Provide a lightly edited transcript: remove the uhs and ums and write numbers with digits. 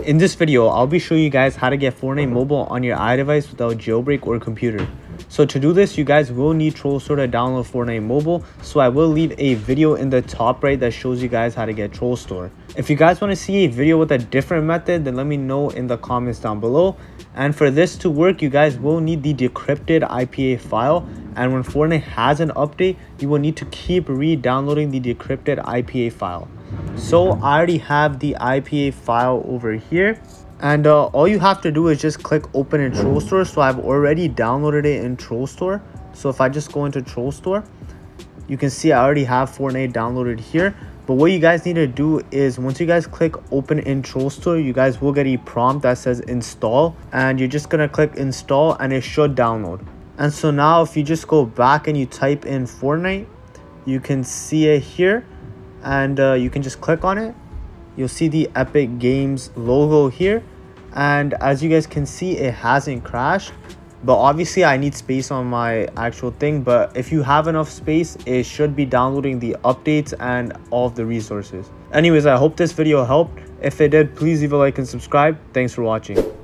In this video, I'll be showing you guys how to get Fortnite mobile on your iDevice without jailbreak or computer. So to do this, you guys will need TrollStore to download Fortnite mobile. So I will leave a video in the top right that shows you guys how to get TrollStore. If you guys want to see a video with a different method, then let me know in the comments down below. And for this to work, you guys will need the decrypted IPA file. And when Fortnite has an update, you will need to keep re-downloading the decrypted IPA file. So I already have the IPA file over here, and all you have to do is just click open in TrollStore. So I've already downloaded it in TrollStore. So if I just go into TrollStore, you can see I already have Fortnite downloaded here. But what you guys need to do is once you guys click open in TrollStore, you guys will get a prompt that says install, and you're just gonna click install and it should download. And so now if you just go back and you type in Fortnite, you can see it here, and you can just click on it. You'll see the Epic Games logo here, and as you guys can see, it hasn't crashed. But obviously I need space on my actual thing, but if you have enough space, it should be downloading the updates and all of the resources. Anyways, I hope this video helped. If it did, please leave a like and subscribe. Thanks for watching.